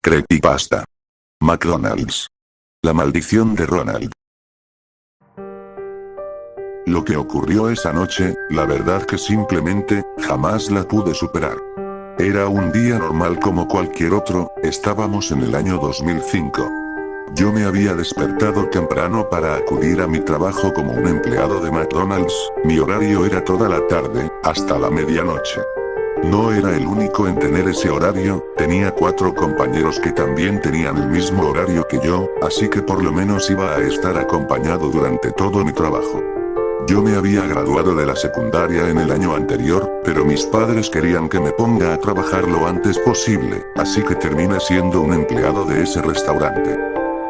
Creepypasta. McDonald's. La maldición de Ronald. Lo que ocurrió esa noche, la verdad que simplemente, jamás la pude superar. Era un día normal como cualquier otro, estábamos en el año 2005. Yo me había despertado temprano para acudir a mi trabajo como un empleado de McDonald's, mi horario era toda la tarde, hasta la medianoche. No era el único en tener ese horario, tenía 4 compañeros que también tenían el mismo horario que yo, así que por lo menos iba a estar acompañado durante todo mi trabajo. Yo me había graduado de la secundaria en el año anterior, pero mis padres querían que me ponga a trabajar lo antes posible, así que terminé siendo un empleado de ese restaurante.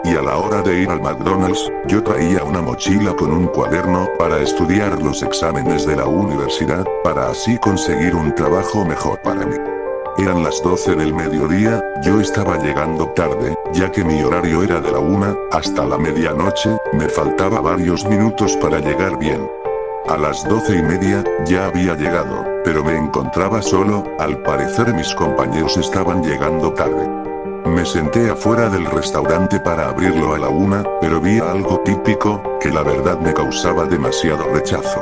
Y a la hora de ir al McDonald's, yo traía una mochila con un cuaderno para estudiar los exámenes de la universidad, para así conseguir un trabajo mejor para mí. Eran las 12 del mediodía, yo estaba llegando tarde, ya que mi horario era de la 1 hasta la medianoche, me faltaba varios minutos para llegar bien. A las 12:30, ya había llegado, pero me encontraba solo, al parecer mis compañeros estaban llegando tarde. Me senté afuera del restaurante para abrirlo a la 1, pero vi algo típico, que la verdad me causaba demasiado rechazo.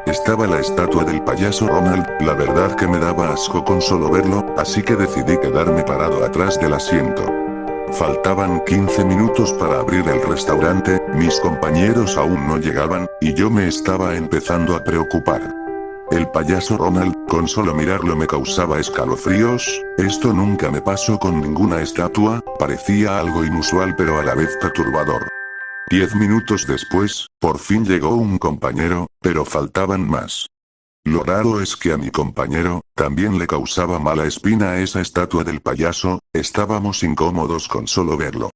Estaba la estatua del payaso Ronald, la verdad que me daba asco con solo verlo, así que decidí quedarme parado atrás del asiento. Faltaban 15 minutos para abrir el restaurante, mis compañeros aún no llegaban, y yo me estaba empezando a preocupar. El payaso Ronald, con solo mirarlo me causaba escalofríos, esto nunca me pasó con ninguna estatua, parecía algo inusual pero a la vez perturbador. 10 minutos después, por fin llegó un compañero, pero faltaban más. Lo raro es que a mi compañero, también le causaba mala espina a esa estatua del payaso, estábamos incómodos con solo verlo.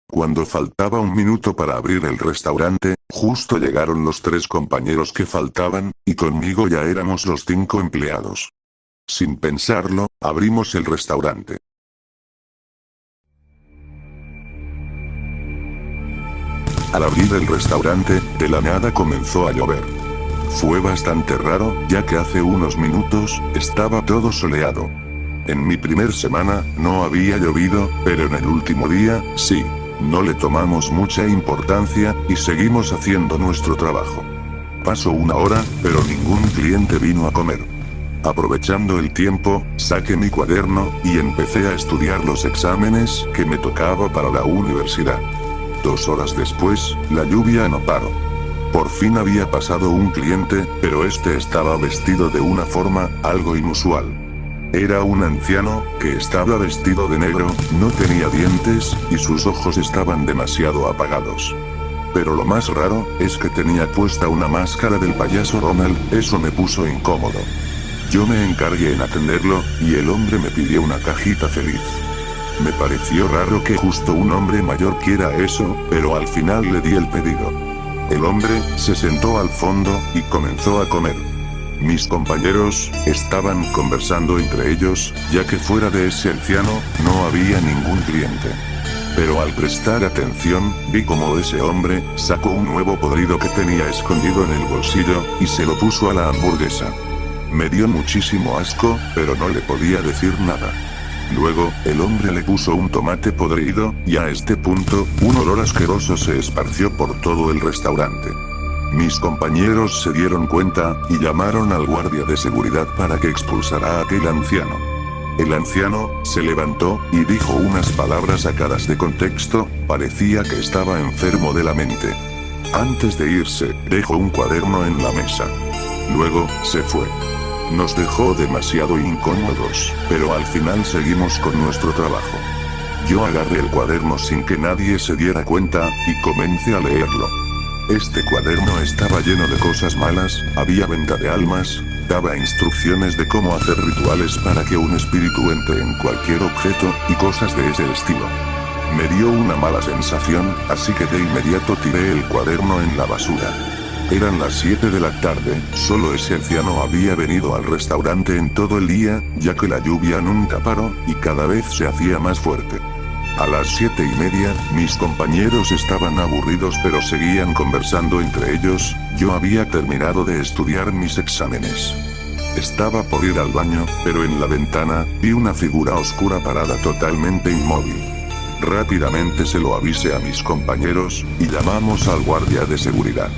Cuando faltaba un minuto para abrir el restaurante, justo llegaron los 3 compañeros que faltaban, y conmigo ya éramos los 5 empleados. Sin pensarlo, abrimos el restaurante. Al abrir el restaurante, de la nada comenzó a llover. Fue bastante raro, ya que hace unos minutos, estaba todo soleado. En mi primer semana, no había llovido, pero en el último día, sí. No le tomamos mucha importancia, y seguimos haciendo nuestro trabajo. Pasó una hora, pero ningún cliente vino a comer. Aprovechando el tiempo, saqué mi cuaderno, y empecé a estudiar los exámenes que me tocaba para la universidad. 2 horas después, la lluvia no paró. Por fin había pasado un cliente, pero este estaba vestido de una forma, algo inusual. Era un anciano, que estaba vestido de negro, no tenía dientes, y sus ojos estaban demasiado apagados. Pero lo más raro, es que tenía puesta una máscara del payaso Ronald, eso me puso incómodo. Yo me encargué en atenderlo, y el hombre me pidió una cajita feliz. Me pareció raro que justo un hombre mayor quiera eso, pero al final le di el pedido. El hombre, se sentó al fondo, y comenzó a comer. Mis compañeros, estaban conversando entre ellos, ya que fuera de ese anciano, no había ningún cliente. Pero al prestar atención, vi como ese hombre, sacó un huevo podrido que tenía escondido en el bolsillo, y se lo puso a la hamburguesa. Me dio muchísimo asco, pero no le podía decir nada. Luego, el hombre le puso un tomate podrido, y a este punto, un olor asqueroso se esparció por todo el restaurante. Mis compañeros se dieron cuenta, y llamaron al guardia de seguridad para que expulsara a aquel anciano. El anciano, se levantó, y dijo unas palabras sacadas de contexto, parecía que estaba enfermo de la mente. Antes de irse, dejó un cuaderno en la mesa. Luego, se fue. Nos dejó demasiado incómodos, pero al final seguimos con nuestro trabajo. Yo agarré el cuaderno sin que nadie se diera cuenta, y comencé a leerlo. Este cuaderno estaba lleno de cosas malas, había venta de almas, daba instrucciones de cómo hacer rituales para que un espíritu entre en cualquier objeto, y cosas de ese estilo. Me dio una mala sensación, así que de inmediato tiré el cuaderno en la basura. Eran las 7 de la tarde, solo ese anciano había venido al restaurante en todo el día, ya que la lluvia nunca paró, y cada vez se hacía más fuerte. A las 7:30, mis compañeros estaban aburridos pero seguían conversando entre ellos, yo había terminado de estudiar mis exámenes. Estaba por ir al baño, pero en la ventana, vi una figura oscura parada totalmente inmóvil. Rápidamente se lo avisé a mis compañeros, y llamamos al guardia de seguridad.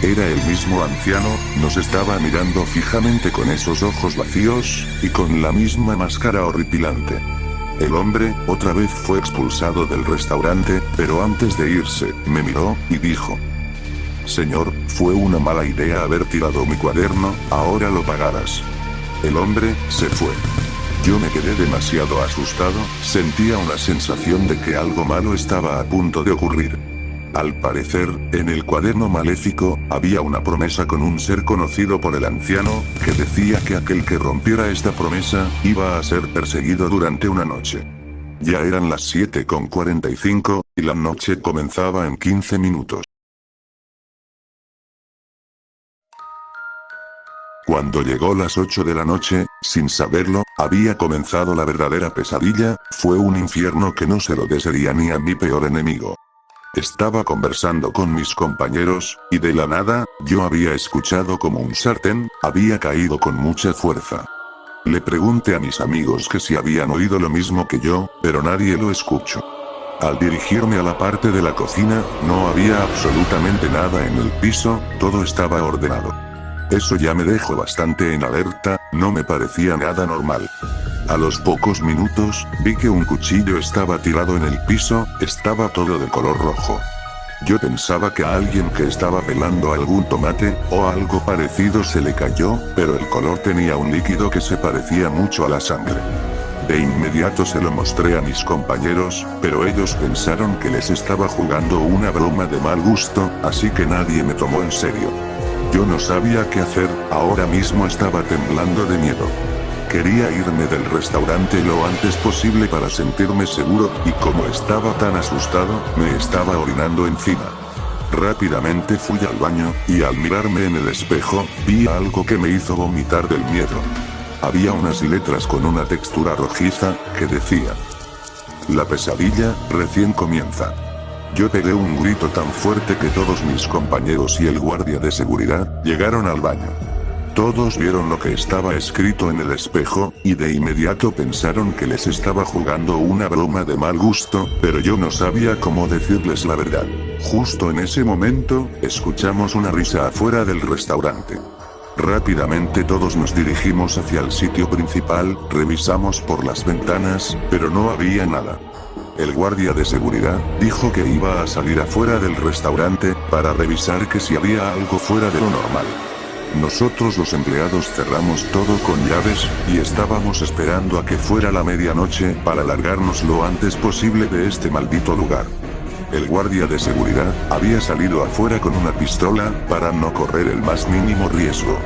Era el mismo anciano, nos estaba mirando fijamente con esos ojos vacíos, y con la misma máscara horripilante. El hombre, otra vez fue expulsado del restaurante, pero antes de irse, me miró, y dijo: Señor, fue una mala idea haber tirado mi cuaderno, ahora lo pagarás. El hombre, se fue. Yo me quedé demasiado asustado, sentía una sensación de que algo malo estaba a punto de ocurrir. Al parecer, en el cuaderno maléfico, había una promesa con un ser conocido por el anciano, que decía que aquel que rompiera esta promesa, iba a ser perseguido durante una noche. Ya eran las 7:45, y la noche comenzaba en 15 minutos. Cuando llegó las 8 de la noche, sin saberlo, había comenzado la verdadera pesadilla, fue un infierno que no se lo desearía ni a mi peor enemigo. Estaba conversando con mis compañeros, y de la nada, yo había escuchado como un sartén, había caído con mucha fuerza. Le pregunté a mis amigos que si habían oído lo mismo que yo, pero nadie lo escuchó. Al dirigirme a la parte de la cocina, no había absolutamente nada en el piso, todo estaba ordenado. Eso ya me dejó bastante en alerta, no me parecía nada normal. A los pocos minutos, vi que un cuchillo estaba tirado en el piso, estaba todo de color rojo. Yo pensaba que a alguien que estaba pelando algún tomate, o algo parecido se le cayó, pero el color tenía un líquido que se parecía mucho a la sangre. De inmediato se lo mostré a mis compañeros, pero ellos pensaron que les estaba jugando una broma de mal gusto, así que nadie me tomó en serio. Yo no sabía qué hacer, ahora mismo estaba temblando de miedo. Quería irme del restaurante lo antes posible para sentirme seguro, y como estaba tan asustado, me estaba orinando encima. Rápidamente fui al baño, y al mirarme en el espejo, vi algo que me hizo vomitar del miedo. Había unas letras con una textura rojiza, que decía: La pesadilla, recién comienza. Yo pegué un grito tan fuerte que todos mis compañeros y el guardia de seguridad, llegaron al baño. Todos vieron lo que estaba escrito en el espejo, y de inmediato pensaron que les estaba jugando una broma de mal gusto, pero yo no sabía cómo decirles la verdad. Justo en ese momento, escuchamos una risa afuera del restaurante. Rápidamente todos nos dirigimos hacia el sitio principal, revisamos por las ventanas, pero no había nada. El guardia de seguridad dijo que iba a salir afuera del restaurante, para revisar que si había algo fuera de lo normal. Nosotros los empleados cerramos todo con llaves, y estábamos esperando a que fuera la medianoche para largarnos lo antes posible de este maldito lugar. El guardia de seguridad había salido afuera con una pistola, para no correr el más mínimo riesgo.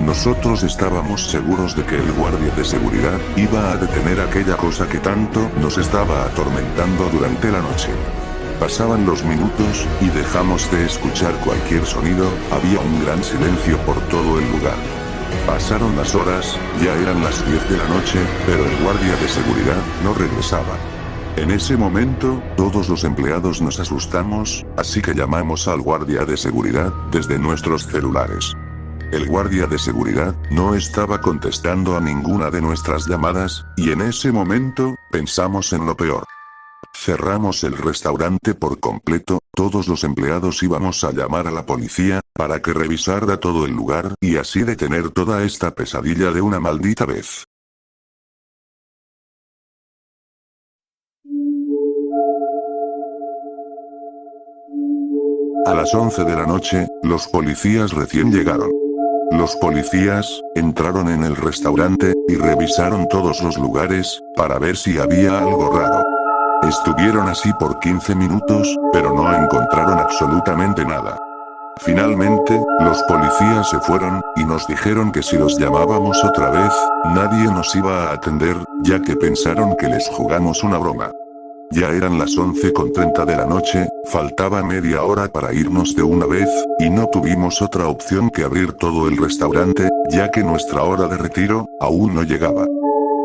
Nosotros estábamos seguros de que el guardia de seguridad iba a detener aquella cosa que tanto nos estaba atormentando durante la noche. Pasaban los minutos, y dejamos de escuchar cualquier sonido, había un gran silencio por todo el lugar. Pasaron las horas, ya eran las 10 de la noche, pero el guardia de seguridad no regresaba. En ese momento, todos los empleados nos asustamos, así que llamamos al guardia de seguridad, desde nuestros celulares. El guardia de seguridad no estaba contestando a ninguna de nuestras llamadas, y en ese momento, pensamos en lo peor. Cerramos el restaurante por completo, todos los empleados íbamos a llamar a la policía, para que revisara todo el lugar, y así detener toda esta pesadilla de una maldita vez. A las 11 de la noche, los policías recién llegaron. Los policías entraron en el restaurante, y revisaron todos los lugares, para ver si había algo raro. Estuvieron así por 15 minutos, pero no encontraron absolutamente nada. Finalmente, los policías se fueron, y nos dijeron que si los llamábamos otra vez, nadie nos iba a atender, ya que pensaron que les jugamos una broma. Ya eran las 11:30 de la noche, faltaba media hora para irnos de una vez, y no tuvimos otra opción que abrir todo el restaurante, ya que nuestra hora de retiro aún no llegaba.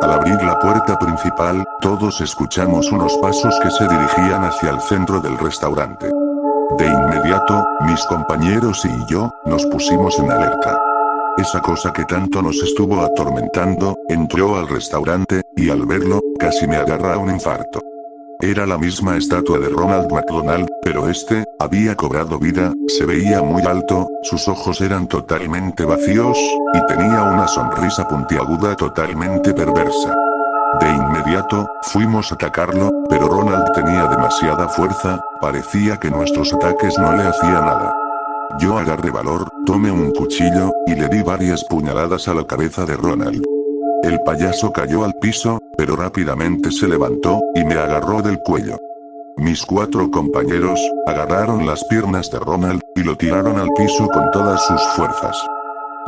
Al abrir la puerta principal, todos escuchamos unos pasos que se dirigían hacia el centro del restaurante. De inmediato, mis compañeros y yo nos pusimos en alerta. esa cosa que tanto nos estuvo atormentando, entró al restaurante, y al verlo, casi me agarra un infarto. Era la misma estatua de Ronald McDonald, pero este, había cobrado vida, se veía muy alto, sus ojos eran totalmente vacíos, y tenía una sonrisa puntiaguda totalmente perversa. De inmediato, fuimos a atacarlo, pero Ronald tenía demasiada fuerza, parecía que nuestros ataques no le hacían nada. Yo agarré valor, tomé un cuchillo, y le di varias puñaladas a la cabeza de Ronald. El payaso cayó al piso, pero rápidamente se levantó, y me agarró del cuello. Mis 4 compañeros, agarraron las piernas de Ronald, y lo tiraron al piso con todas sus fuerzas.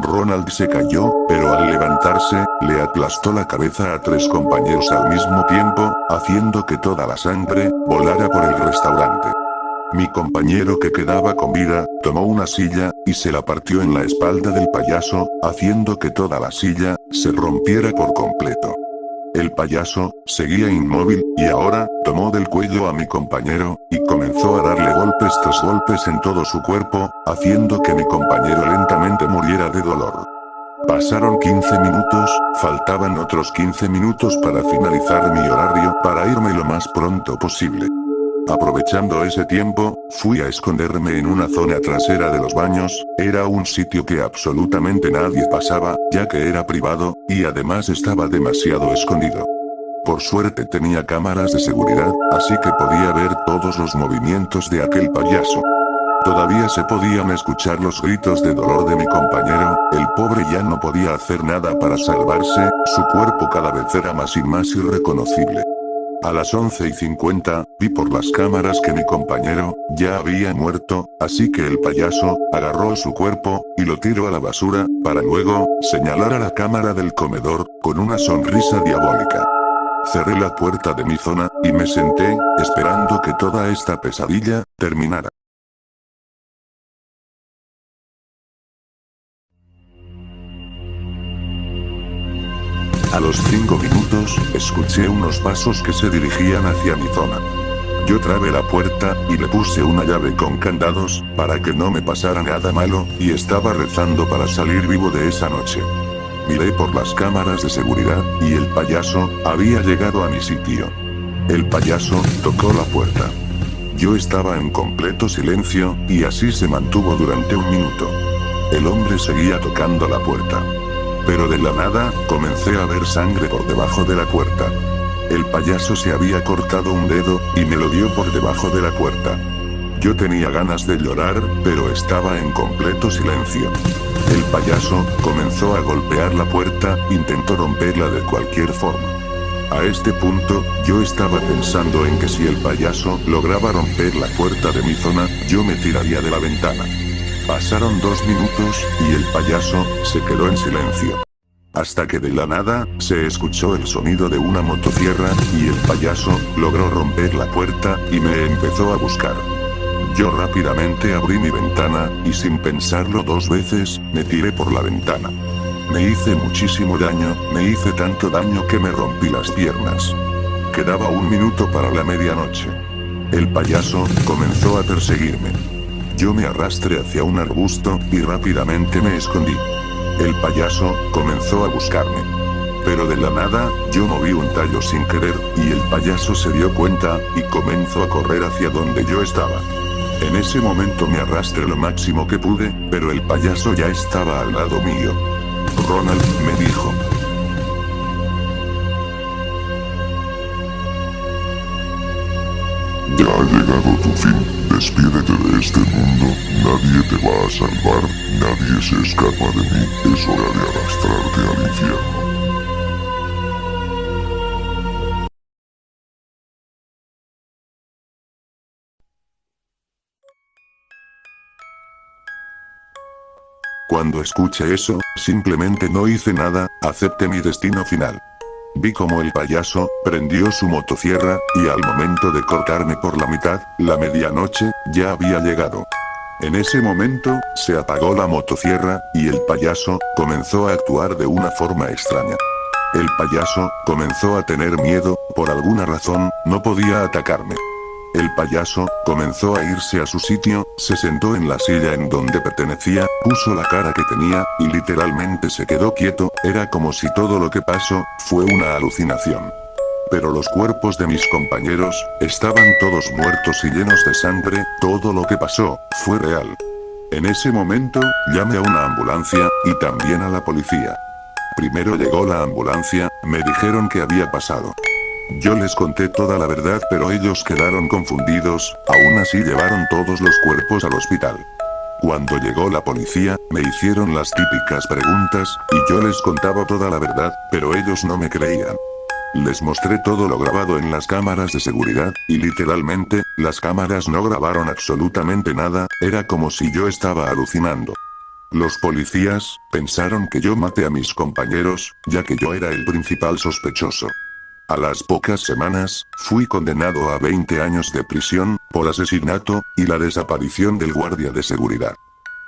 Ronald se cayó, pero al levantarse, le aplastó la cabeza a 3 compañeros al mismo tiempo, haciendo que toda la sangre volara por el restaurante. Mi compañero que quedaba con vida, tomó una silla, y se la partió en la espalda del payaso, haciendo que toda la silla se rompiera por completo. El payaso seguía inmóvil, y ahora tomó del cuello a mi compañero, y comenzó a darle golpes tras golpes en todo su cuerpo, haciendo que mi compañero lentamente muriera de dolor. Pasaron 15 minutos, faltaban otros 15 minutos para finalizar mi horario para irme lo más pronto posible. Aprovechando ese tiempo, fui a esconderme en una zona trasera de los baños, era un sitio que absolutamente nadie pasaba, ya que era privado, y además estaba demasiado escondido. Por suerte tenía cámaras de seguridad, así que podía ver todos los movimientos de aquel payaso. Todavía se podían escuchar los gritos de dolor de mi compañero, el pobre ya no podía hacer nada para salvarse, su cuerpo cada vez era más y más irreconocible. A las 11:50, vi por las cámaras que mi compañero ya había muerto, así que el payaso agarró su cuerpo y lo tiró a la basura, para luego señalar a la cámara del comedor con una sonrisa diabólica. Cerré la puerta de mi zona y me senté, esperando que toda esta pesadilla terminara. A los 5 minutos, escuché unos pasos que se dirigían hacia mi zona. Yo trabé la puerta, y le puse una llave con candados, para que no me pasara nada malo, y estaba rezando para salir vivo de esa noche. Miré por las cámaras de seguridad, y el payaso había llegado a mi sitio. El payaso tocó la puerta. Yo estaba en completo silencio, y así se mantuvo durante 1 minuto. El hombre seguía tocando la puerta. Pero de la nada, comencé a ver sangre por debajo de la puerta. El payaso se había cortado un dedo, y me lo dio por debajo de la puerta. Yo tenía ganas de llorar, pero estaba en completo silencio. El payaso comenzó a golpear la puerta, intentó romperla de cualquier forma. A este punto, yo estaba pensando en que si el payaso lograba romper la puerta de mi zona, yo me tiraría de la ventana. Pasaron 2 minutos, y el payaso se quedó en silencio. Hasta que de la nada, se escuchó el sonido de una motosierra, y el payaso logró romper la puerta, y me empezó a buscar. Yo rápidamente abrí mi ventana, y sin pensarlo 2 veces, me tiré por la ventana. Me hice muchísimo daño, me hice tanto daño que me rompí las piernas. Quedaba 1 minuto para la medianoche. El payaso comenzó a perseguirme. Yo me arrastré hacia un arbusto, y rápidamente me escondí. El payaso comenzó a buscarme. Pero de la nada, yo moví un tallo sin querer, y el payaso se dio cuenta, y comenzó a correr hacia donde yo estaba. En ese momento me arrastré lo máximo que pude, pero el payaso ya estaba al lado mío. Ronald me dijo: Ya ha llegado tu fin, despídete de este mundo, nadie te va a salvar, nadie se escapa de mí, es hora de arrastrarte al infierno. Cuando escuché eso, simplemente no hice nada, acepté mi destino final. Vi como el payaso prendió su motosierra, y al momento de cortarme por la mitad, la medianoche ya había llegado. En ese momento, se apagó la motosierra, y el payaso comenzó a actuar de una forma extraña. El payaso comenzó a tener miedo, por alguna razón, no podía atacarme. El payaso comenzó a irse a su sitio, se sentó en la silla en donde pertenecía, puso la cara que tenía, y literalmente se quedó quieto. Era como si todo lo que pasó fue una alucinación. Pero los cuerpos de mis compañeros estaban todos muertos y llenos de sangre. Todo lo que pasó fue real. En ese momento, llamé a una ambulancia, y también a la policía. Primero llegó la ambulancia, me dijeron qué había pasado. Yo les conté toda la verdad, pero ellos quedaron confundidos. Aún así llevaron todos los cuerpos al hospital. Cuando llegó la policía, me hicieron las típicas preguntas, y yo les contaba toda la verdad, pero ellos no me creían. Les mostré todo lo grabado en las cámaras de seguridad, y literalmente, las cámaras no grabaron absolutamente nada. Era como si yo estaba alucinando. Los policías pensaron que yo maté a mis compañeros, ya que yo era el principal sospechoso. A las pocas semanas, fui condenado a 20 años de prisión, por asesinato, y la desaparición del guardia de seguridad.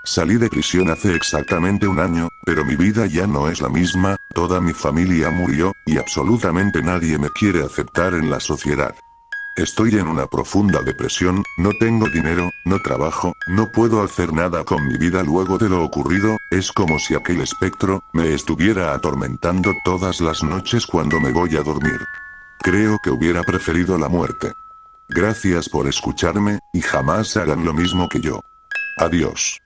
Salí de prisión hace exactamente un año, pero mi vida ya no es la misma, toda mi familia murió, y absolutamente nadie me quiere aceptar en la sociedad. Estoy en una profunda depresión, no tengo dinero, no trabajo, no puedo hacer nada con mi vida luego de lo ocurrido. Es como si aquel espectro me estuviera atormentando todas las noches cuando me voy a dormir. Creo que hubiera preferido la muerte. Gracias por escucharme, y jamás hagan lo mismo que yo. Adiós.